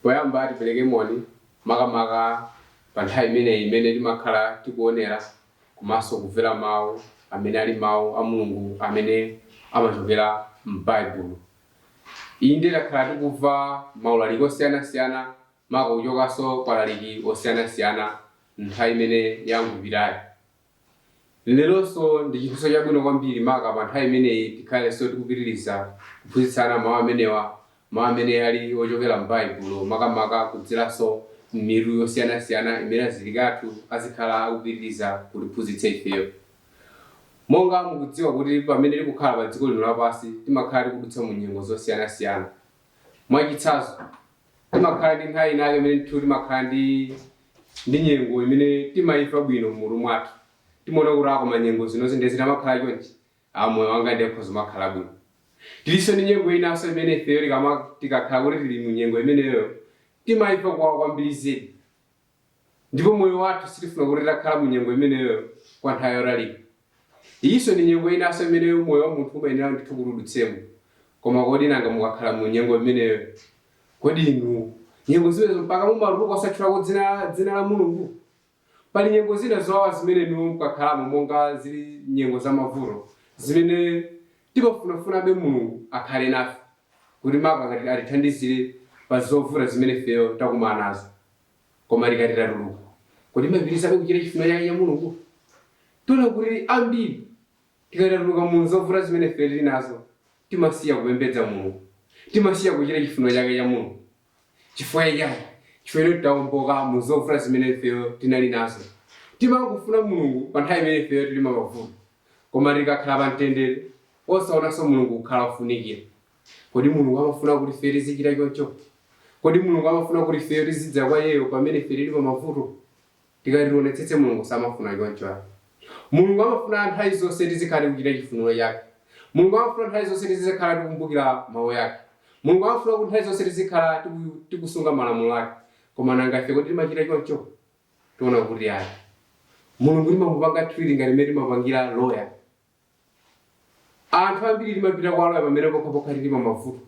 Poyamba tipereke moni makamaka pa nthawi imene timakhala tikuonera komanso kumvera mawu amene ali mawu a Mulungu amene amachokera m'Baibulo. Inde takhala tikumva maulaliki osiyanasiyana maka kuchokanso kwa alaliki osiyanasiyana nthawi imene yangupitayo. Leronso ndi chinthu chabwino kwambiri maka pa nthawi imeneyi tikhalenso tikupitiriza kuphunzitsana mawu amenewa, mawu amene ali ochokera m'Baibulo makamaka kudziranso mitu yosiyanasiyana imene azilikathu azikhala akupitiriza kutiphunzitsa ifeyo. Monga mukudziwa kuti pamene tikukhala pa dziko lino lapansi timakhala tikudutsa mu nyengo zosiyanasiyana. Mwachitsanzo timakhala ndi nthawi inake imene timakhala ndi nyengo imene timayifa bwino m'mutu mwathu. Timaona kuti koma nyengo zino zinamakhala chonchi, moyo wanga ndekhoza makhala bwino. Tilinso ndi nyengo inanso imene ifeyo tikakhala kuti tili mu nyengo imeneyo timayifa kwambiri zedi. Ndipo moyo wathu sitifuna kuti takhala mu nyengo imeneyo kwa nthawi yotalika. Iyinso ndi nyengo inanso imene moyo wa munthu umayenera ndithu kutulutsemo. Koma kodi nanga mukakhala mu nyengo imeneyo, kodi inu nyengo zimenezo mpaka mumatuluka osatchulako dzina la Mulungu? Pali nyengo zina zowawa zimene mukakhalamo monga zili nyengo za mavuto zimene timafunafunabe Mulungu akhale nafe kuti maka atithandizire pa zovuta zimene ifeyo takumana nazo. Koma likati tatuluka kodi mapitirizabe kuchita chifuniro chake cha Mulungu? Tiona kuti ambiri tikatatuluka mu zovuta zimene ifeyo tili nazo timasiya kupembedza Mulungu, timasiya kuchita chifuniro chake cha Mulungu. Chifukwa chake chifukwa tawomboka mu zovuta zimene ifeyo tinali nazo. Timangofuna Mulungu pa nthawi imene ifeyo tili mavuto. Koma tikakhala pa mtendere osaonanso Mulungu kukhala kufunikira. Kodi Mulungu amafuna kuti ifeyo tizichita choncho? Kodi Mulungu amafuna kuti ifeyo tizidza kwa Iye pamene ifeyo tili pa mavuto? Tikati tionetsetse Mulungu samafuna choncho. Mulungu amafuna nthawi zonse tizikhala kuchita chifuniro chake. Mulungu amafuna nthawi zonse tizikhala tikumbukira mawu yake. Mulungu amafuna kuti nthawi zonse tizikhala tikusunga malamulo ake. Koma nanga ife kodi timachita choncho? Tiona kuti ayi. Mulungu limamupanga treaty ngati imene timapangira lawyer. Anthu ambiri limapita kwa lawyer pamene pokhapokha tili pa mavuto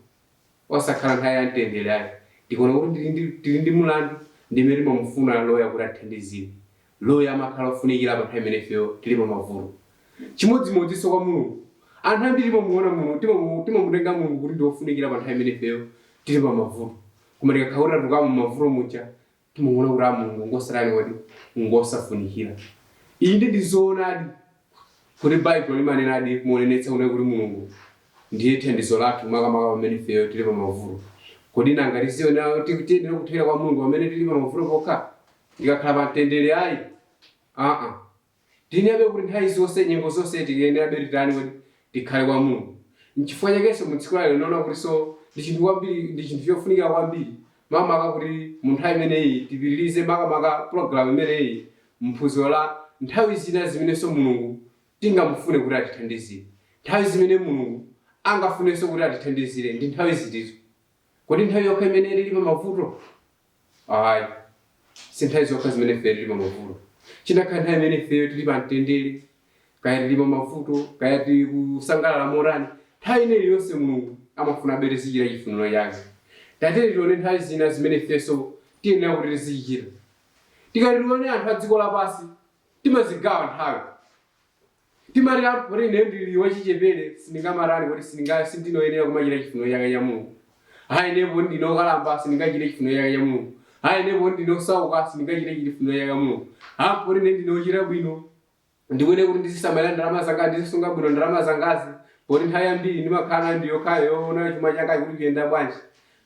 osakhala nthawi ya mtendere ayi. Tikuona kuti tili ndi mulandu ndi imene timamufuna lawyer kuti atithandizire. Lawyer amakhala ofunikira pa nthawi imene ifeyo tili pa mavuto. Chimodzimodzinso kwa Mulungu. Anthu ambiri timamuona Mulungu, timamutenga Mulungu kuti ndi ofunikira pa nthawi imene ifeyo tili pa mavuto. Koma tikakhala kuti tatuka mu mavuto mucha timamuona kuti Mulungu ngosatani wati ngosafunikira. Inde ndizoonadi kuti Baibulo limanenadi kuonetsa kuti Mulungu ndiye thandizo lathu makamaka pamene ifeyo tili pa mavuto. Kodi nanga tiziona tiyenera kuthera kwa Mulungu pamene tili pa mavuto pokha? Tikakhala pa mtendere ayi? Tiyenerabe kuti nthawi zonse nyengo zonse tiyenerabe titani kuti tikhale kwa Mulungu. N'chifukwa chakenso mu tsiku lero naona kutinso ndi chinthu chofunika kwambiri makamaka kuti mu nthawi imeneyi tipitirize makamaka program imeneyi mphunziro la nthawi zina zimenenso Mulungu tingamufune kuti atithandizire. Nthawi zimene Mulungu angafunenso kuti atithandizire ndi nthawi zitizo. Kodi nthawi yokha imene tili pa mavuto? Ayi, si nthawi zokha zimene ifeyo tili pa mavuto. Chinakhala nthawi imene ifeyo tili pa mtendere, kaya tili pa mavuto, kaya tili kusangalala morani, nthawi ineyi yonse Mulungu amafuna bere tizichita chifuniro chake. Tateri tione nthawi zina zimene ifenso tiyenera kuti tizichita. Tikati tione anthu a dziko lapansi timazigawa nthawi. Timati kuti ine ndili wachichepere sindingamarani kuti sindinoyenera kumachita chifuniro chake cha Mulungu. Ayi ndipo ndinokalamba sindingachite chifuniro chake cha Mulungu. Ayi ndipo ndinosauka sindingachite chifuniro chake cha Mulungu. Apo ine ndinochita bwino ndikuone kuti ndizisamalira ndalama zanga ndizisunga bwino ndalama zangazi. Poti nthawi yambiri ndimakhala ndiyokhayo yoona chuma changa kuti kuyenda bwanji.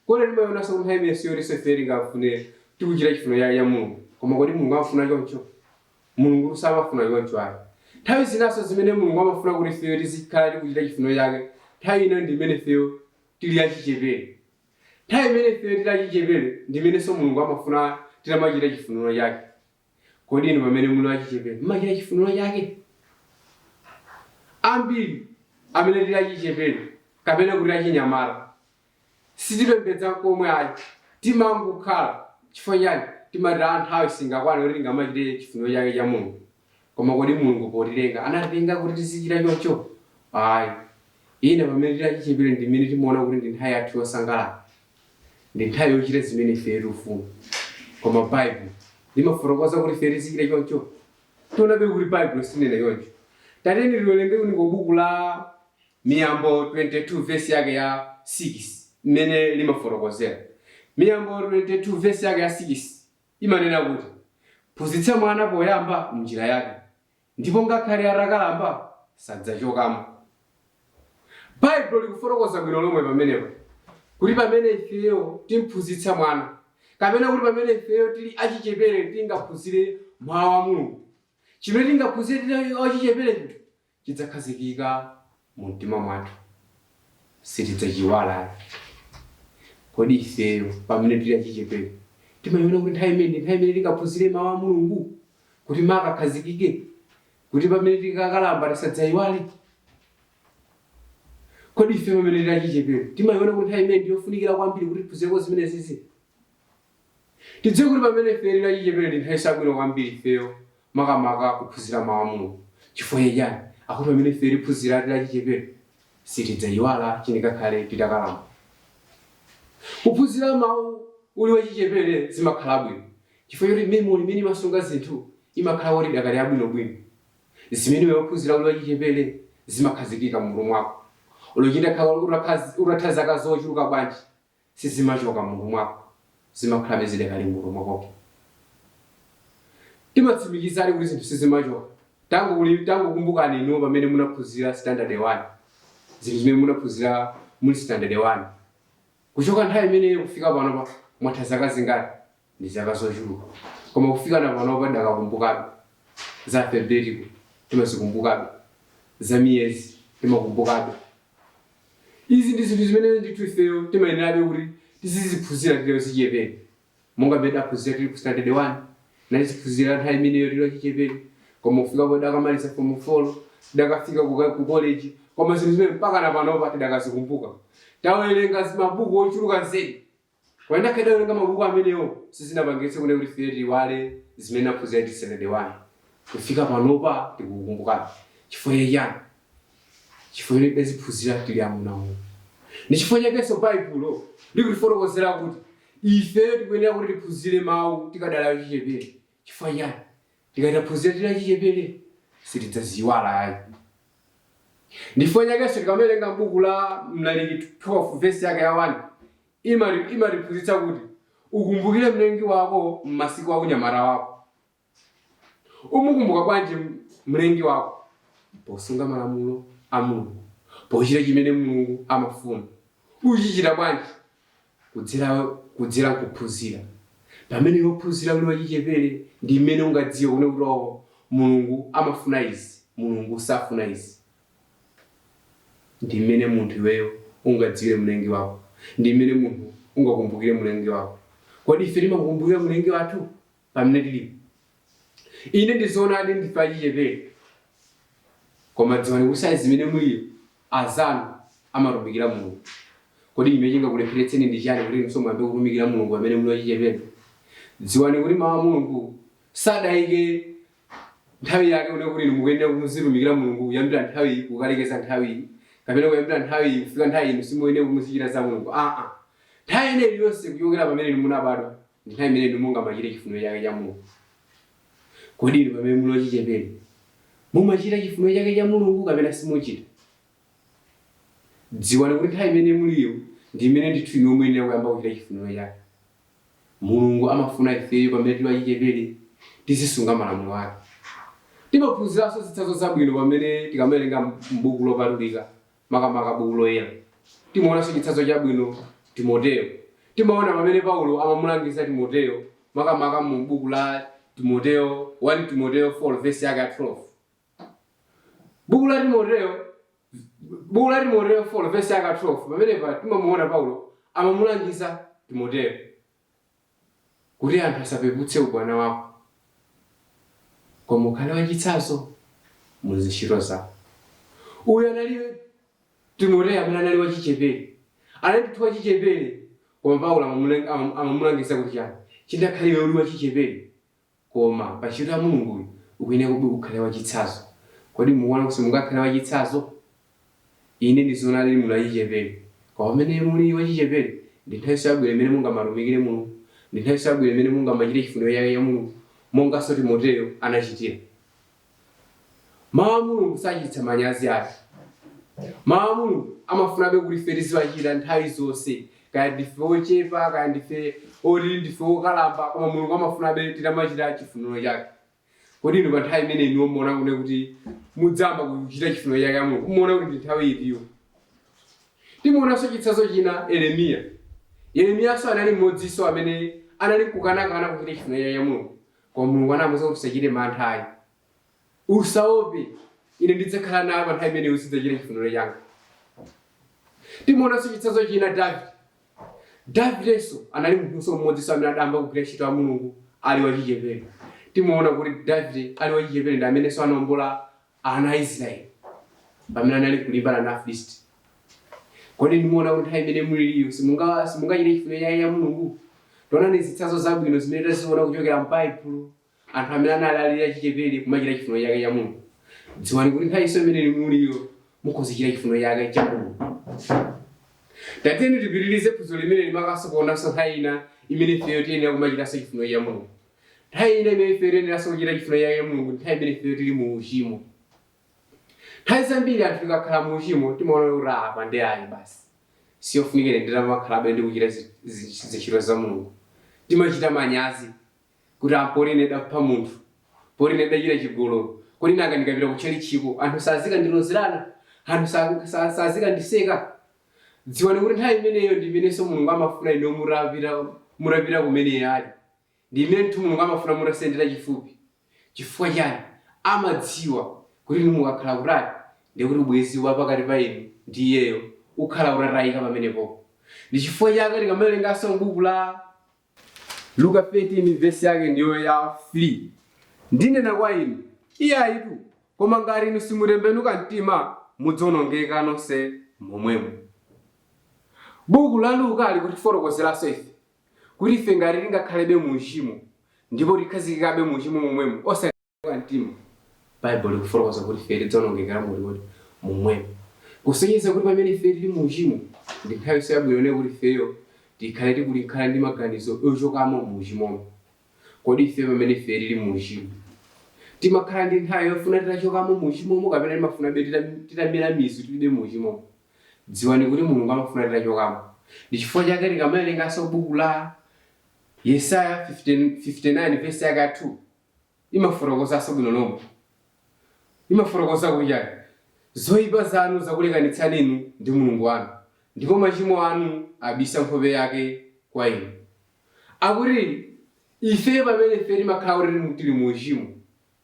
Kodi timaonanso nthawi imene siyolinso ifeyo tingafune tikuchita chifuniro chake cha Mulungu. Koma kodi Mulungu amafuna choncho? Mulungu samafuna choncho ayi. Nthawi zinanso zimene Mulungu amafuna kuti ifeyo tizikhala tikuchita chifuniro chake, nthawi ino ndi imene ifeyo tili achichepere. Nthawi imene ifeyo tili achichepere ndi imenenso Mulungu amafuna titamachita chifuniro chake. Kodi inu pamene muli achichepere mumachita chifuniro chake? Ambiri amene tili achichepere kapena kuti achinyamala sitipembedza komwe ayi, timangokhala. Chifukwa chani? Timati nthawi singakwane kuti tingamachite chifuniro chake cha Mulungu. Koma kodi Mulungu potilenga anatilenga kuti tizichita choncho? Ayi. Ine pamene tili achichepere ndi imene timaona kuti ndi nthawi yathu yosangalala. ndi nthawi yochita zimene ife tikufuna. Koma Bible limafotokoza kuti ife tizikira choncho. Tionabe kuti Bible sinena choncho. Tateni tiwerenge kuniko buku la Miyambo 22 verse yake ya 6 mmene limafotokozera. Miyambo 22 verse yake ya 6 imanena kuti phunzitsa mwana poyamba m'njira yake, ndipo ngakhale atakalamba sadzachokamo. Bible likufotokoza bwino lomwe pamenepo kuti pamene ifeyo timphunzitsa mwana, kapena kuti pamene ifeyo tili achichepere tingaphunzire mawu a Mulungu, chimene tingaphunzire tili achichepere chidzakhazikika mu mtima mwathu, sitidzachiwala. Kodi ifeyo pamene tili achichepere timayiona kuti nthawi imene tingaphunzire mawu a Mulungu kuti makakhazikike, kuti pamene tikakalamba tisadzayiwale? Kodi ife pamene tili achichepere timayiona kuti nthawi imene ndiyofunikira kwambiri kuti tiphunzireko zimene zizi? Tidziwe kuti pamene ife tili achichepere ndi nthawi yabwino kwambiri ifeyo makamaka kuphunzira mawu a Mulungu. Chifukwa chani? Akuti pamene ife tiphunzira tili achichepere sitidzayiwala chinikakhale titakalamba. Kuphunzira mawu uli wachichepere zimakhala bwino, chifukwa choti memory imene imasunga zinthu imakhala kuti dakali abwinobwino. Zimene waphunzira uli wachichepere zimakhazikika m'mutu mwako. Olochinda utatha zaka zochuluka bwanji sizimachoka m'mutu mwako, zimakhala bezidakali m'mutu mwako. Timatsimikizali kuti zinthu sizimachoka tangu kumbukani inu pamene munaphunzira standard 1, zinthu zimene munaphunzira muli standard 1. Kuchoka nthawi imeneyo kufika panopa mwatha zaka zingati? Ndi zaka zochuluka. Koma kufika na panopa tikakumbukabe za February timazikumbukabe, za miyezi timakumbukabe. Izi ndi zinthu zimene ndithu ifeyo timayenerabe kuti tiziziphunzira tili achichepere. Monga mmene tidaphunzira tili ku standard 1 tiziphunzira nthawi imeneyo tili achichepere. Koma kufika po tidakamaliza form 4 tidakafika ku college, koma zinthu zimene mpaka na panopa tidakazikumbuka. Tawerenga mabuku ochuluka zedi. Kwenda kedawerenga mabuku amenewo sizinapangitse kuti ife tiwale zimene aphunzira tili standard 1. Kufika panopa tikukumbukabe. Chifukwa chani? Chifukwa choti tiziphunzira tili amunawo. Ndi chifukwa chakenso Bible likufotokozera kuti ife tikuyenera kuti tiphunzire mawu tikadala achichepere. Chifukwa chani? Tikataphunzira tili achichepere sitidzaziwala ayi. Ndifo chakenso tikawerenga buku la Mlaliki 12 verse yake ya 1 imatiphunzitsa kuti ukumbukire mlengi wako m'masiku a unyamata wako. Umukumbuka bwanji mlengi wako? Posunga malamulo a Mulungu, pochita chimene Mulungu amafuna. Uchichita bwanji? Kudzera kuphunzira. Pamene yophunzira uli wachichepere ndi mmene ungadziwe kuti Mulungu amafuna izi, Mulungu safuna izi. Ndi mmene munthu iweyo ungadziwire mlengi wako, ndi mmene munthu ungakumbukire mlengi wako. Kodi ife timakumbukira mlengi wathu pamene tilipo? Ine ndizoona adi ndife achichepere, koma dziwani kuti zimene muliyo azanu amatumikira Mulungu. Kodi ime chingakulepheretseni ndi chani kuti mso mwambe kutumikira Mulungu pamene muli achichepere? Dziwani kuti mawu a Mulungu sadayike nthawi yake kuti mukuyenera kuzitumikira Mulungu kuyambira nthawi kukalekeza nthawi, kapena kuyambira nthawi kufika nthawi inu simuyenera kumuzichita za Mulungu. Nthawi ineyi yonse kuchokera pamene inu munabadwa ndi nthawi imene inu mungamachite chifuniro chake cha Mulungu. Kodi inu pamene muli achichepere mumachita chifuniro chake cha Mulungu kapena simuchita? Dziwani kuti nthawi imene muliyo ndi imene ndithu inu muyenera kuyamba kuchita chifuniro chake. Mulungu amafuna ifeyo pamene tili achichepere tizisunga malamulo ake. Timaphunziranso zitsanzo zabwino pamene tikawerenga m'buku lopatulika, makamaka buku loyera. Timaonanso chitsanzo chabwino Timoteyo. Timaona pamene Paulo amamulangiza Timoteyo, makamaka mu buku la Timoteyo 1 Timoteyo 4 verse yake ya 12. Buku la Timoteyo 4 verse yake ya 12 pamenepa timamuona Paulo amamulangiza Timoteyo kuti anthu asapeputse ubwana wako, koma ukhale wachitsanzo mu ntchito zako. Uyu anali Timoteyo amene anali wachichepere, anali ndithu wachichepere, koma Paulo amamulangiza kuti chani? Chindakhale uli wachichepere, koma pa ntchito ya Mulungu ukuyenera kukhale wachitsanzo. Kodi mukuona kuti mungakhale wachitsanzo? Ine ndizoona lili muli achichepere, koma pamene muli wachichepere ndi nthawi yabwino imene mungamalumikire Mulungu, ndi nthawi yabwino imene mungamachite chifuniro chake cha Mulungu monga Timoteyo anachitira. Mawu a Mulungu sachititsa manyazi ake. Mawu a Mulungu amafunabe kuti ife tiziwachita nthawi zonse, kaya ndife ochepa, kaya ndife okalamba, koma Mulungu amafunabe titamachita chifuniro chake. Kodi inu pa nthawi imene inu muona kuti mudzamba kuchita chifuniro chake cha Mulungu, muona kuti ndi nthawi itiyo. Timuonanso chitsanzo china Yeremiya. Yeremiyanso anali mmodzinso amene anali kukanakana kuchita chifuniro chake cha Mulungu, koma Mulungu anamuwuza kuti usachite mantha ayi. Usaope, ine ndidzakhala nawe pa nthawi imene uzidzachita chifuniro changa. Timuonanso chitsanzo china Davide. Davidenso anali munthu mmodzinso amene adayamba kugwira ntchito ya Mulungu ali wachichepere. Timuona kuti Davide ali wachichepere ndi amenenso anawombola ana a Israeli pamene anali kulimbana na Afilisti. Kodi ndimuona kuti nthawi imene muliliyo simungachite chifuniro chake cha Mulungu? Tionani zitsanzo zabwino zimene taziona kuchokera m'Baibulo, anthu amene anali achichepere kumachita chifuniro chake cha Mulungu. Dziwani kuti nthawi imene muliyo mukhoza kuchita chifuniro chake cha Mulungu. Tatiyeni tipitirize phunziro limene limakanso kuonanso nthawi ina imene ifeyo tiyenera kumachitanso chifuniro cha Mulungu. Nthawi ina imene ifeyo tiyeneranso kuchita chifuniro chake cha Mulungu nthawi imene ifeyo tili mu uchimo. Nthawi zambiri anthu tikakhala mu uchimo timaona kuti apa ndi ayi basi, siyofunikira nditamakhala ndi kuchita zintchito za Mulungu. Timachita manyazi kuti poti ine ndapha munthu, poti ine ndachita chigololo, kodi nanga ndikapita kutchalichiko anthu sazikandilozerana, anthu sazikandiseka. Dziwani kuti nthawi imeneyo ndi imenenso Mulungu amafuna ino murapita kumene ali. Ndi imene Mulungu amafuna mutasendera chifupi. Chifukwa chani? Amadziwa kuti inu mukakhala kutali ndi kuti ubwezi wa pakati pa inu ndi iyeyo ukhala utatayika pamenepo. Ndi chifukwa chake tikamawerenganso m'buku la Luka 13 verse yake ndiyo ya 3. Ndinena kwa inu, iye ayitu, koma ngati inu simutembenuka mtima mudzawonongeka nonse momwemo. Buku la Luka likutifotokozeranso ife kuti ife ngati tingakhalebe mu uchimo ndipo tikhazikikabe mu uchimo momwemo osatembenuka mtima, Bible likufotokoza kuti ife tidzawonongekera momwemo. Kusonyeza kuti pamene ife tili mu uchimo ndi nthawi yabwino kuti ifeyo tikhale tikulikhala ndi maganizo ochokamo mu uchimomo. Kodi ife pamene ife tili mu uchimo timakhala ndi nthawi yofuna titachokamo mu uchimomo kapena timafuna titamera mizu tilibe mu uchimomo? Dziwani kuti Mulungu amafuna titachokamo. Ndi chifukwa chake tikamawerenganso buku la Yesaya 59 verse yake 2 imafotokozanso bwino lomwe. Imafotokoza kuti zoyipa zanu zakulekanitsani inu ndi Mulungu wanu, ndipo machimo anu abisa nkhope yake kwa inu. Akuti ife pamene ife timakhala kuti tili mu uchimo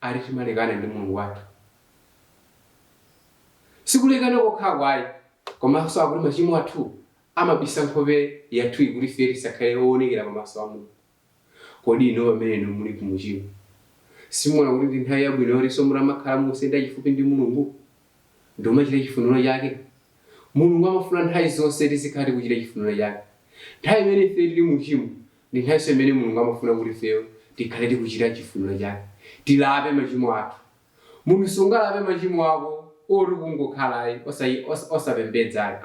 ali timalekana ndi Mulungu wathu. Sikulekana kokha kwayi, komanso akuti machimo athu amabisa nkhope yathu kuti ife tisakhale oonekera pamaso a Mulungu. Kodi inu pamene inu muli mu uchimo simuona kuti ndi nthawi yabwino yotinso mutamakhala musenda chifupi ndi Mulungu ndi kumachita chifuniro chake? Mulungu amafuna nthawi zonse tizikhala tikuchita chifuniro chake. Nthawi imene ife tili mu uchimo ndi nthawi imene Mulungu amafuna kuti ifeyo tikhale tikuchita chifuniro chake, tilape machimo athu. Munthu sungalape machimo ako oti kungokhala osapembedza.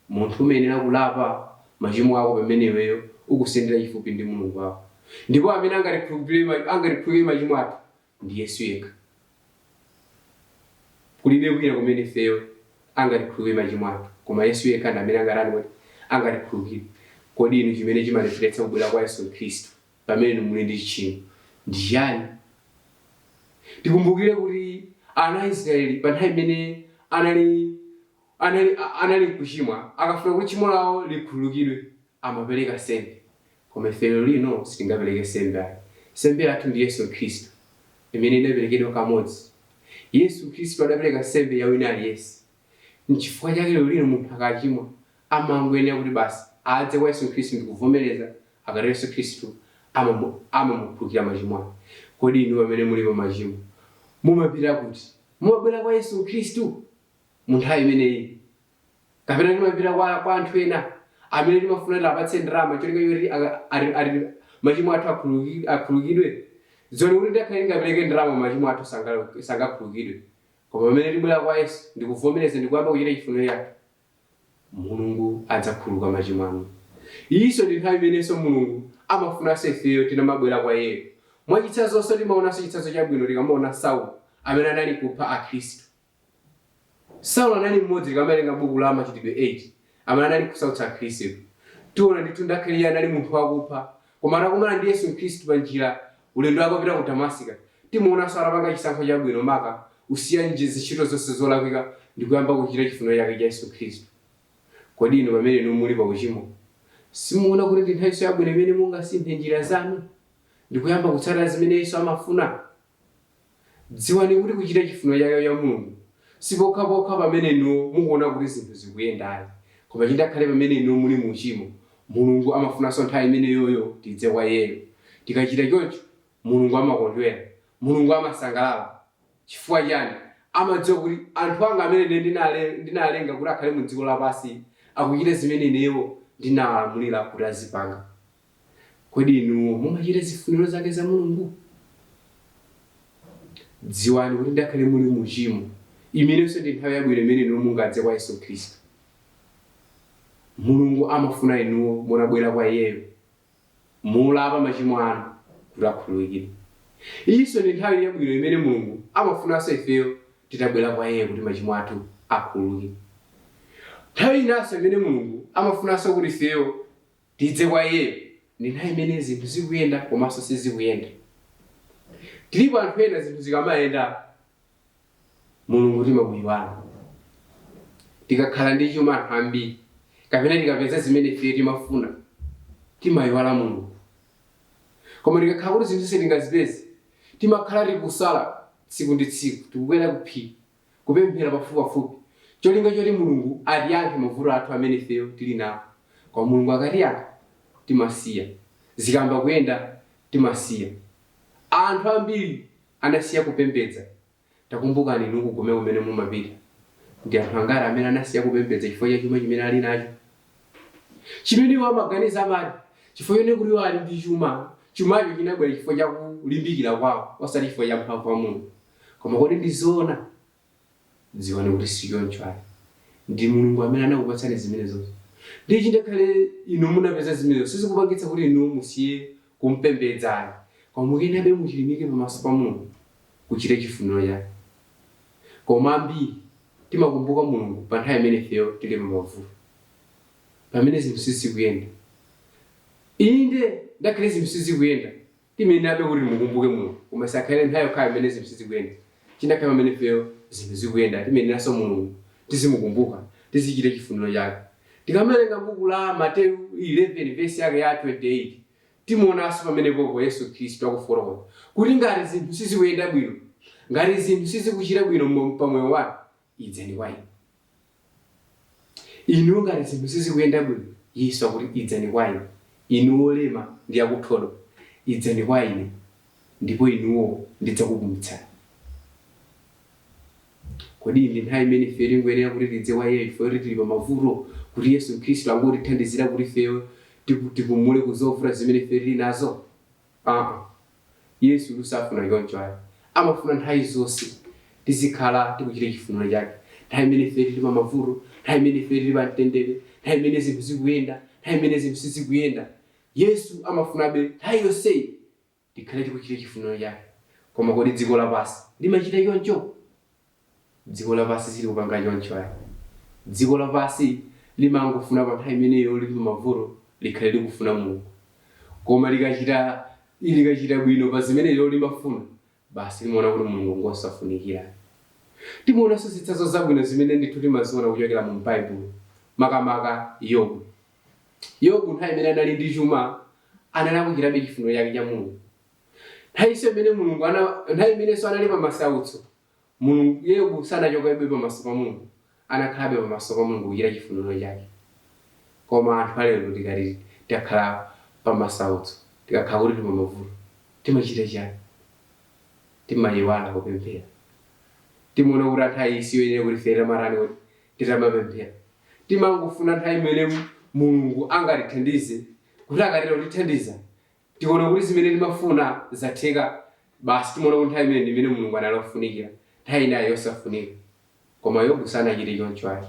Munthu umayenera kulapa machimo ako pamene iweyo ukusendera chifupi ndi Mulungu wako. Ndipo amene angatikhulupirire machimo athu ndi Yesu yekha. Kulibe wina kumene ifeyo angatikhulupirire machimo athu, koma Yesu yekha ndi amene angatikhulupirire. Kodi inu chimene chimalepheretsa kubwera kwa Yesu Khristu pamene muli ndi tchimo ndi chiyani? Tikumbukire kuti ana a Israeli pa nthawi imene anali kuchimwa akafuna kuti tchimo lawo likhululukidwe amapereka sembe. Koma ife lero sitingapereke sembe. Sembe yathu ndi Yesu Khristu imene inaperekedwa kamodzi. Yesu Khristu adapereka sembe ya wina aliyense. N'chifukwa chake lero munthu akachimwa amangoyenera kuti basi adze kwa Yesu Khristu ndi kuvomereza, akatero Yesu Khristu amamukhululukira machimo ake. Kodi inu pamene muli pa machimo mumapita kuti? Mumabwera kwa Yesu Khristu mu nthawi imeneyi, kapena timapita kwa anthu ena amene timafuna tipatse ndalama cholinga yoti machimo athu akhululukidwe? Zoni kuti ndakhale ngapereke ndalama machimo athu sangakhululukidwe. Koma pamene tibwera kwa Yesu ndikuvomereza ndikuyamba kuchita chifuniro chake, Mulungu adzakhululuka machimo anu. Iso ndi nthawi imenenso Mulungu amafunanso ifeyo tinamabwera kwa Iye. Mwachitsanzonso timaonanso chitsanzo chabwino tikamaona Saulo amene anali kupha Akhristu. Saulo anali mmodzi tikamawerenga buku la Machitidwe 8 amene anali kusautsa Akhristu. Tiona ndithu ngakhale iye anali munthu wakupha, koma atakumana ndi Yesu Khristu pa njira ulendo wake wopita ku Damasika, timuonanso atapanga chisankho chabwino maka usiya ntchito zonse zolakwika ndi kuyamba kuchita chifuniro chake cha Yesu Khristu. Kodi inu pamene inu muli pa uchimo simuona kuti ndi nthawi yabwino imene mungasinthe njira zanu ndi kuyamba kutsata zimene Yesu amafuna? Dziwani kuti kuchita chifuniro chake cha Mulungu sipokhapokha pamene inu mukuona kuti zinthu zikuyenda, koma ngakhale pamene inu muli mu uchimo, Mulungu amafunanso nthawi imeneyoyo tidze kwa Iyeyo. Tikachita choncho Mulungu amakondwera, Mulungu amasangalala. Chifukwa chani? Amadziwa kuti anthu anga amene ndinalenga kuti akhale mu dziko lapansi akuchita zimene ineyo ndinawalamulira kuti azipanga. Kodi inu mumachita zifuniro zake za Mulungu? Dziwani kuti ngakhale muli mu uchimo, imenenso ndi nthawi yabwino imene inu mungadze kwa Yesu Khristu. Mulungu amafuna inuwo munabwera kwa Iyeyo, mulapa machimo anu kuti akhululukidwe. Iso ndi nthawi yabwino imene Mulungu amafunanso ifeyo titabwera kwa Iye kuti machimo athu akhululukidwe. Nthawi inanso imene Mulungu amafunanso kuti ifeyo tidze kwa Iyeyo ndi nthawi imene zinthu zikuyenda komanso sizikuyenda. Tilipo anthu ena zinthu zikamayenda Mulungu timamuyiwala. Tikakhala ndi chuma anthu ambiri kapena tikapeza zimene ife timafuna timayiwala Mulungu. Koma tikakhala kuti zinthu sitingazipeze timakhala tikusala tsiku ndi tsiku tikubwera kuphika kupemphera pafupi cholinga choti Mulungu atiyankhe mavuto athu amene ifeyo tili nawo. Koma Mulungu akatiyankha timasiya, zikamba kuyenda timasiya. Anthu ambiri anasiya kupembedza. Takumbukani inu kugomera kumene mumapita. Ndi anthu angati amene anasiya kupembedza chifukwa cha chuma chimene ali nacho? Chimene iwo amaganiza amati chifukwa choti iwo ali ndi chumacho chinabwera chifukwa cha kulimbikira kwawo osati chifukwa cha mphamvu ya Mulungu. Koma kodi ndizoona? Dziwani kuti sichoncho ayi. Ndi Mulungu amene anakupatsani zimene zonse. Ndi ngakhale inu munapeza zimene sizikupangitsa kuti inu musiye kumpembedza ayi. Koma mukenabe muchilimike pamaso pa Mulungu kuchita chifuniro chake. Koma ambiri timakumbuka Mulungu pa nthawi imene ifeyo tili pamavuto, pamene zinthu sizikuyenda. Inde ngakhale zinthu sizikuyenda timenabe kuti mukumbuke Mulungu, koma sakhale nthawi yokha imene zinthu sizikuyenda. Chindakhala pamene ifeyo zinthu zikuyenda timeneranso Mulungu tizimukumbuka, tizichita chifuniro chake. Tikamawerenga buku la Mateyu 11 verse yake ya 28 timuonanso pamenepo Yesu Khristu akufotokoza kuti ngati zinthu sizikuyenda bwino, ngati zinthu sizikuchita bwino pamoyo wanu, idzani kwa Ine. Inu ngati zinthu sizikuyenda bwino, Yesu akuti idzani kwa Ine. Inu olema ndi akuthodo, idzani kwa Ine ndipo inuwo ndidzakupumitsani. Kodi ndi nthawi imene ife tingoyenera kuti tidze kwa Iye ifeyo tili pa mavuto, kuti Yesu Khristu angotithandizira kuti ifeyo tipumule kuzovuta zimene ife tili nazo? Yesu safuna choncho ayi. Amafuna nthawi zonse tizikhala tikuchita chifuniro chake. Nthawi imene ife tili pa mavuto, nthawi imene ife tili pa mtendere, nthawi imene zinthu zikuyenda, nthawi imene zinthu sizikuyenda, Yesu amafunabe nthawi yonseyi tikhale tikuchita chifuniro chake. Koma kodi dziko lapansi limachita choncho? Dziko lapansi silikupanga choncho ayi. Dziko lapansi limangofuna pa nthawi imeneyo lili pa mavuto likhale likufuna Mulungu. Koma likachita bwino pa zimeneyo limafuna, basi limaona kuti Mulungu ngosafunikira. Timuonanso zitsanzo zabwino zimene ndithu timaziona kuchokera mu Baibulo. Makamaka Yobu. Yobu nthawi imene anali ndi chuma analakuchirabe chifuniro chake cha Mulungu. Nthawi imenenso anali pa masautso, Mulungu Yobu sanachokabe pamaso pa Mulungu, anakhalabe pamaso pa Mulungu kuchita chifuniro chake. Koma anthu alero tikati tikakhala pa masautso, tikakhala kuti tili pa mavuto, timachita chani? Timayiwala kupemphera. Timaona kuti nthawi isiyoyenera kuti ife tamatani kuti titamapemphera. Timangofuna nthawi imene Mulungu angatithandize, kuti akatero kutithandiza tikuona kuti zimene timafuna zatheka, basi timaona kuti nthawi imene imene Mulungu analofunikira, nthawi inayo yosafunika. Koma Yobu sanachite choncho ayi.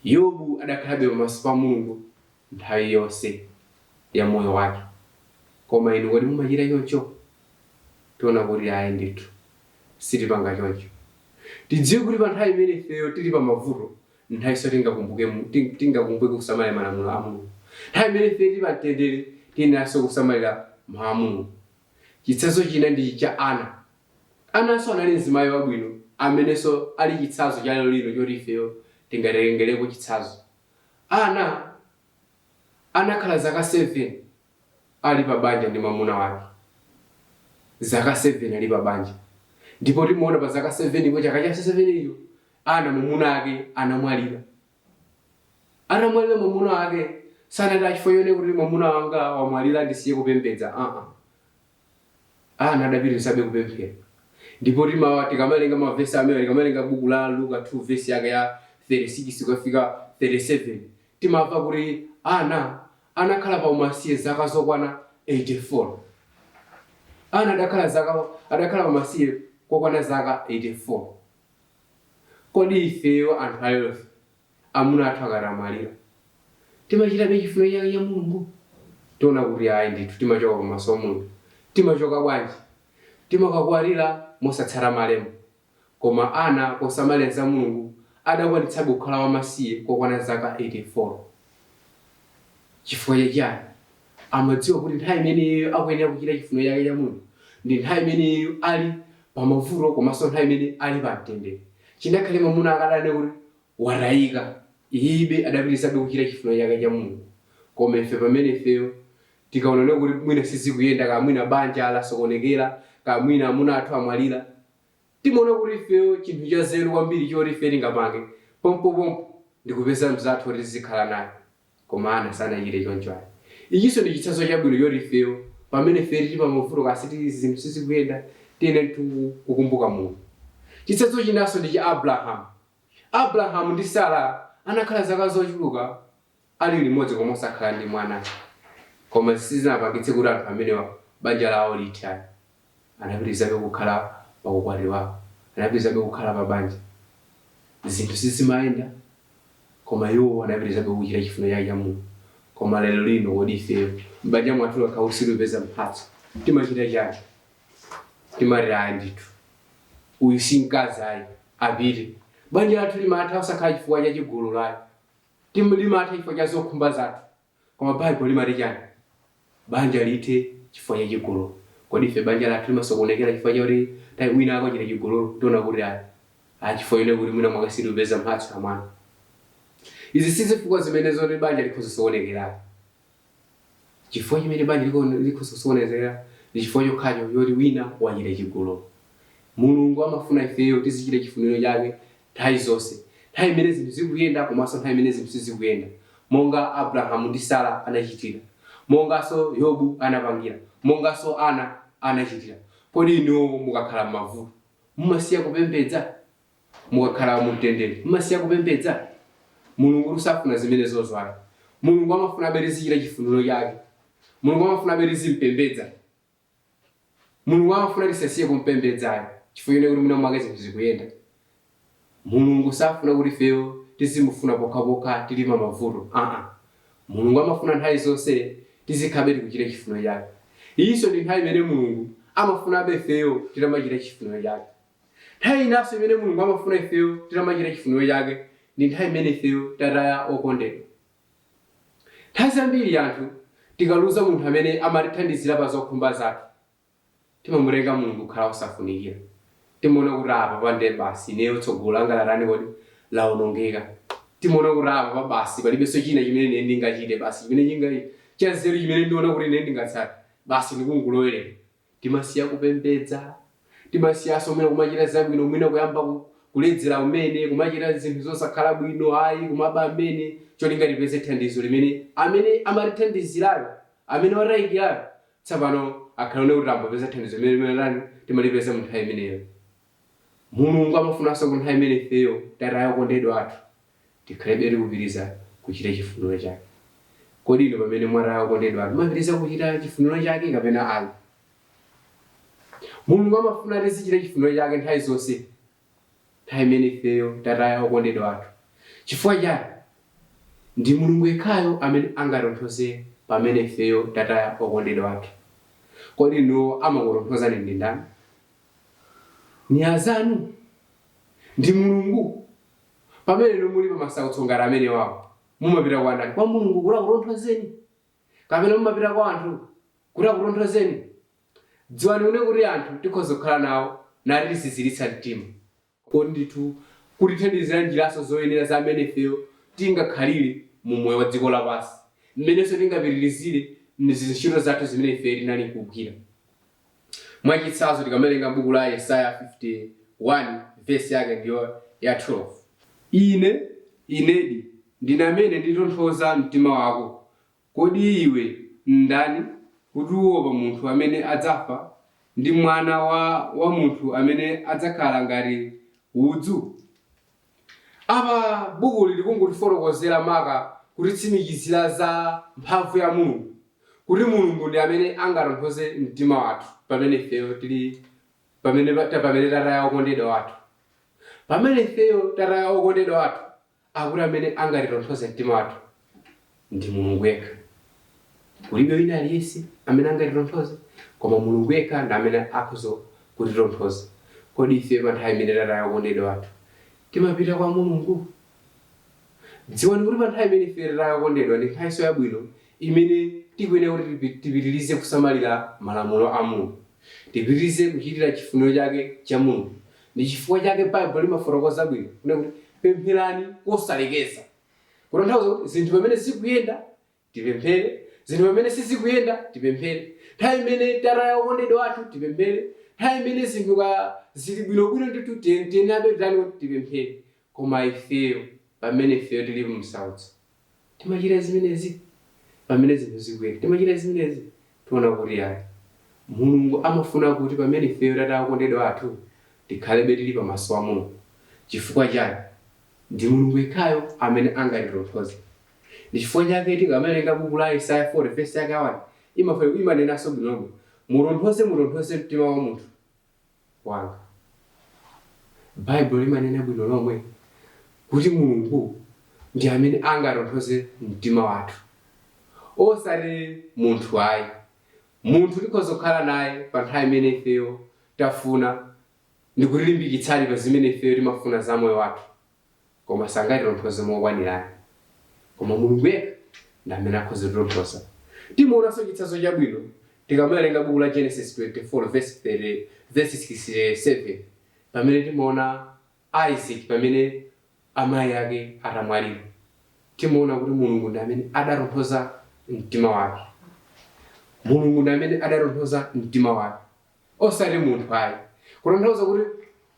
Yobu adakhalabe pamaso pa Mulungu nthawi yonse ya moyo wake. Koma inu kodi mumachita choncho? Tiona kuti ayi ndithu sitipanga choncho. Tidziwe kuti pa nthawi imene ifeyo tili pa mavuto, nthawinso tingakumbuke kusamalira malamulo a Mulungu. Nthawi imene ifeyo tili pa mtendere, tiyeneranso kusamalira mawu a Mulungu. Chitsanzo china ndi cha Ana. Ananso anali mzimayi wabwino, amenenso ali chitsanzo cha lero lino choti ifeyo tingatengereko chitsanzo. Ana anakhala zaka 7 ali pa banja ndi mwamuna wake. Zaka 7 ali pa banja. Ndipo timuona pa zaka 7 ipo chaka cha 7 iyo Ana mwamuna wake anamwalira. Anamwalira mwamuna wake sanati achifoyone kuti mwamuna wanga wamwalira ndisiye kupembedza. Ana adapitirizabe kupemphera. Ndipo tikamalenga mavesi amene tikamalenga buku la Luka 2 vesi yake ya 36 kufika 37 timamva kuti Ana anakhala pa umasiye zaka zokwana 84. Ana adakhala pa umasiye kokwana zaka 84. Kodi ifeyo anthu ayo amuna athu akatamwalira timachitabe chifuniro chake cha Mulungu? Tiona kuti ayi ndithu timachoka pamaso pa Mulungu. Timachoka bwanji? Timakakwatira mosatsata malemu. Koma Ana posamalira za Mulungu adakwanitsabe kukhala wamasiye kokwana zaka 84. Chifukwa chani? Amadziwa kuti nthawi imeneyo akuyenera kuchita chifuniro chake cha Mulungu ndi nthawi imeneyo ali pa mavuto, komanso nthawi imene ali pa mtendere. Chinakhale mwamuna akadane kuti watayika, ibe adapitirizabe kuchita chifuniro chake cha Mulungu. Koma ife pamene ifeyo tikaona kuti mwina sizikuyenda, kaya mwina banja lasokonekera, kaya mwina amuna athu amwalira, timaona kuti ifeyo chinthu cha nzeru kwambiri choti ife tingapange pompopompo ndikupeza mzathu kuti tizikhala naye. Koma Ana sanachite choncho ayi. Ichinso ndi chitsanzo chabwino choti ifeyo pamene ife tili pa mavuto kasiti zinthu sizikuyenda tiyenera kukumbuka Mulungu. Chitsanzo chinanso ndi cha Abrahamu. Abrahamu ndi Sara anakhala zaka zochuluka ali limodzi koma osakhala ndi mwana. Koma sizinapangitse kuti anthu amenewa banja lawo lithe. Anapitirizabe kukhala pa ukwati wawo, anapitirizabe kukhala pa banja. Zinthu sizimayenda, koma iwo anapitirizabe kuchita chifuniro chake cha Mulungu. Koma lero lino kodi ifeyo m'banja mwathu lakhawu silipeza mphatso, timachita chani? Timati ayi ndithu uyu si mkazi ayi apite. Banja lathu limatha osakhala chifukwa cha chigulu layo, limatha chifukwa cha zokhumba zathu. Koma Baibulo limati chani? Banja lithe chifukwa cha chigulu. Kodi ife banja lathu limasokonekera chifukwa choti tayi wina akochita chigulu tiona kuti ayi chifukwa kuti mwina mwakasilipeza mphatso ya mwana. Izi sizifukwa zimene zoti banja likhoza kusokonekera. Chifukwa chimene banja likhoza kusokonekera ndi chifukwa chokhacho choti wina wachita chigulu. Mulungu amafuna ifeyo tizichita chifuniro chake nthawi zonse, nthawi imene zinthu zikuyenda komanso nthawi imene zinthu sizikuyenda, monga Abrahamu ndi Sara anachitira, monganso Yobu anapangira, monganso Ana anachitira. Kodi inu mukakhala m'mavuto mumasiya kupembedza? Mukakhala mu mtendere mumasiya kupembedza? Mulungu safuna zimene zozwala. Mulungu amafuna tizichita chifuniro chake. Mulungu amafuna tizimpembedza. Mulungu amafuna tisasiye kumpembedza chifukwa kuti mwina mwake zinthu zikuyenda. Mulungu safuna kuti ifeyo tizimufuna pokhapokha tili pa mavuto. Mulungu amafuna nthawi zonse tizikhabe tikuchita chifuniro chake. Iyinso ndi nthawi imene Mulungu amafuna ifeyo titamachita chifuniro chake. Nthawi inanso imene Mulungu amafuna ifeyo titamachita chifuniro chake ndi nthawi imene ifeyo tataya okondedwa. Nthawi zambiri anthu tikaluza munthu amene amatithandizira pa zokhumba zathu, timamutenga Mulungu kukhala osafunikira. Timaona kuti apa pande basi ineyo tsogolo langa latani kodi lawonongeka. Timaona kuti apa basi palibenso china chimene ine ndingachite, basi chimene chanzeru chimene ndiona kuti ine ndingatsate basi ndikungulowera. Timasiya kupembedza, timasiyanso mwina kumachita zabwino, mwina kuyamba kuledzera umene, kumachita zinthu zosakhala bwino, ayi kumaba amene cholinga tipeze thandizo limene amene amatithandizirayo, amene watayikirayo tsapano akhalone kuti ambapeza thandizo limene timalipeza mu nthawi imeneyo. Mulungu amafunanso kuti nthawi imene ifeyo tataya okondedwa athu tikhalebe tikupitiriza kuchita chifuniro chake. Kodi ino pamene mwataya okondedwa athu mumapitiriza kuchita chifuniro chake kapena ayi? Mulungu amafuna tizichita chifuniro chake nthawi zonse, nthawi imene ifeyo tataya okondedwa athu. Chifukwa chani? ndi Mulungu yekhayo amene angatonthoze pamene ifeyo tataya okondedwa athu. Kodi no amakutonthozani ndi ndani? Ni azanu? Ndi Mulungu? Pamene muli pa masautso ngati amene wawo mumapita kwa ndani? Kwa Mulungu kuti akutonthozeni? Kapena mumapita kwa anthu kuti akutonthozeni? Dziwani kuti anthu tikhoza kukhala nawo nati tisiziritsa mtima. Kodi ndithu kutithandizira njiraso zoyenera za amene ifeyo tingakhalire mu moyo wa dziko lapansi, mmenenso tingapitirizire ntchito zathu zimene ife tinali kugwira. Mwachitsanzo tikawerenga buku la Yesaya 51 verse yake ndiyo ya 12. Inedi ndine amene nditonthoza mtima wako. Kodi iwe ndani kuti uopa munthu amene adzafa ndi mwana wa munthu amene adzakhala ngati udzu? Apa buku lili kungutifotokozera maka kutitsimikizira za mphamvu ya Mulungu, kuti Mulungu ndi amene angatonthoze mtima wathu pamene ifeyo tili pamene tataya okondedwa wathu. Pamene ifeyo tataya okondedwa wathu, akuti amene angatitonthoze mtima wathu ndi Mulungu yekha. Kulibe wina aliyense amene angatitonthoze, koma Mulungu yekha ndi amene akhoza kutitonthoza. Kodi ife pa nthawi imene tataya okondedwa wathu timapita kwa Mulungu? Dziwani kuti pa nthawi imene ife tataya okondedwa ndi nthawi yabwino imene tikuyenera kuti tipitirize kusamalira malamulo a Mulungu, tipitirize kuchitira chifuniro chake cha Mulungu. Ndi chifukwa chake Baibulo limafotokoza bwino kuti pempherani kosalekeza. Kutanthauza kuti zinthu pamene zikuyenda tipemphere, zinthu pamene sizikuyenda tipemphere. Nthawi imene tataya okondedwa athu tipemphere, nthawi imene zinthu zili bwinobwino ndithu tiyenabe tipemphere. Koma ifeyo pamene ifeyo tili msautso timachita zimenezi. Pamene zinthu zikuyenda timachita zimenezi, tiona kuti ayi Mulungu amafuna kuti pamene ifeyo tataya okondedwa athu tikhalebe tili pamaso a Mulungu. Chifukwa chake ndi Mulungu yekhayo amene angatitonthoze. Ndi chifukwa chake tikawerenga buku la Yesaya 40 verse yake 1 imanenanso bwinobwino, mutonthoze mtima wa munthu wanga. Baibulo limanena bwino lomwe kuti Mulungu ndi amene angatonthoze mtima wathu, osati munthu ayi. Munthu tikhoza kukhala naye pa nthawi imene ifeyo tafuna ndi kutilimbikitsani pa zimene ifeyo timafuna za moyo wathu, koma sangatitonthoze mokwanirani. Koma Mulungu yekha ndi amene akhoza kutitonthoza. Timaonanso chitsanzo chabwino tikawerenga buku la Genesis 24 verse 67 pamene timaona Isaac pamene amayi ake atamwalira. Timaona kuti Mulungu ndi amene adatonthoza mtima wake. Mulungu ndi amene adatonthoza mtima wake, osati munthu ayi. Kutanthauza kuti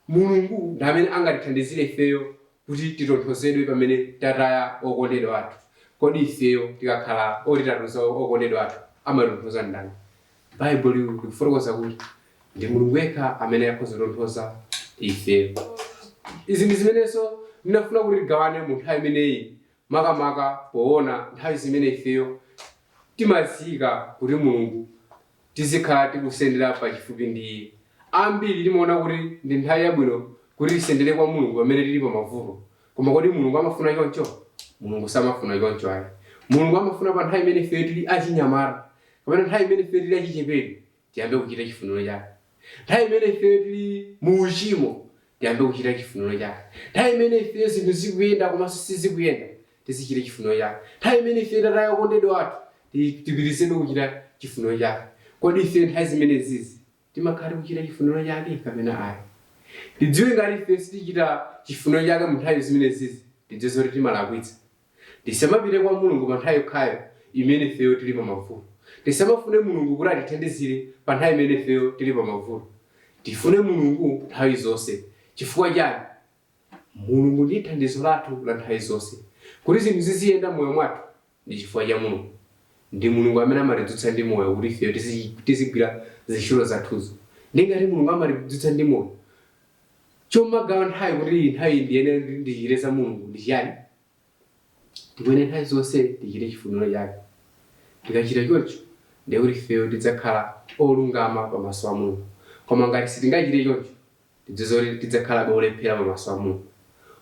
Mulungu ndi amene angatithandizire ifeyo kuti titonthozedwe pamene tataya okondedwa athu. Kodi ifeyo tikakhala otitonthoza okondedwa athu amatonthoza ndani? Baibulo likufotokoza kuti ndi Mulungu yekha amene akhoza kutonthoza ifeyo. Izi ndi zimenenso ndinafuna kuti tigawane mu nthawi imeneyi, makamaka poona nthawi zimene ifeyo timazika kuti Mulungu tizikhala tikusendera pachifupi ndi Iye. Ambiri timaona kuti ndi nthawi yabwino kuti tisendere kwa Mulungu pamene tili pa mavuto. Koma kodi Mulungu amafuna choncho? Mulungu samafuna choncho ayi. Mulungu amafuna pa nthawi imene ifeyo tili achinyamata, kapena nthawi imene ifeyo tili achichepere, tiyambe kuchita chifuniro chake. Nthawi imene ifeyo tili mu uchimo, tiyambe kuchita chifuniro chake. Nthawi imene ifeyo zinthu zikuyenda komanso sizikuyenda, tizichita chifuniro chake. Nthawi imene ifeyo tataya okondedwa athu, tipitirizebe kuchita chifuniro chake. Kodi ifeyo nthawi zimenezi timakhala kuchita chifuniro chake kapena ayi? Tidziwe ngati ifeyo sitichita chifuniro chake mu nthawi zimenezi, tidziwe kuti timalakwitsa. Tisamapite kwa Mulungu pa nthawi yokhayo imene ifeyo tili pa mavuto. Tisamafune Mulungu kuti atithandizire pa nthawi imene ifeyo tili pa mavuto. Tifune Mulungu nthawi zonse. Chifukwa chani? Mulungu ndi thandizo lathu la nthawi zonse. Kuti zinthu ziziyenda moyo mwathu ndi chifukwa cha Mulungu. Ndi Mulungu amene amatidutsa ndi moyo kuti ifeyo tizigwira zintchito zathuzo. Ndi ngati Mulungu amatidutsa ndi moyo, chomagawa nthawi kuti nthawi ndiyene ndichite za Mulungu ndi chiyani? Tikuyenera nthawi zonse tichite chifuniro chake. Tikachita choncho ndiye kuti ifeyo tidzakhala olungama pamaso a Mulungu. Koma ngati sitingachite choncho, tidziwe kuti tidzakhala olephera pamaso a Mulungu.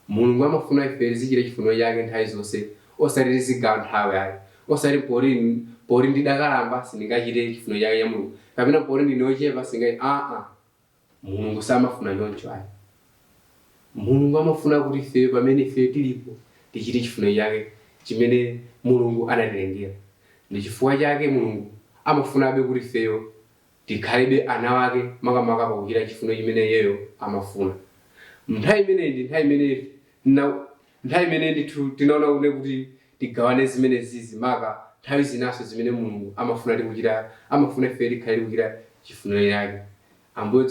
Mulungu amafuna ifeyo tizichita chifuniro chake nthawi zonse, osati tizigawa nthawi ayi, osati pori ndidakalamba sindingachite chifuniro chake cha Mulungu, kapena pori ndine ochepa Mulungu samafuna choncho ayi. Mulungu amafuna kuti ife pamene ife tilipo tichite chifuniro chake chimene Mulungu anatilengera. Ndi chifukwa chake Mulungu amafunabe kuti ifeyo tikhalebe ana wake makamaka pakuchita chifuniro chimene iyeyo amafuna. Nthawi imene ndithu tinaona kuti tigawane zimene zizi maka nthawi zinaso zimene Mulungu amafuna ife tikhale tikuchita chifuniro chake. Ambuye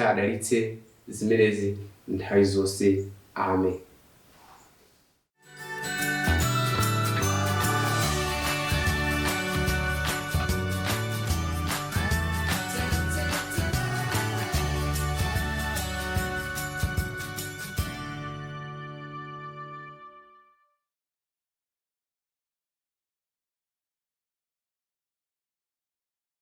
adalitse zimenezi nthawi zonse. Amen.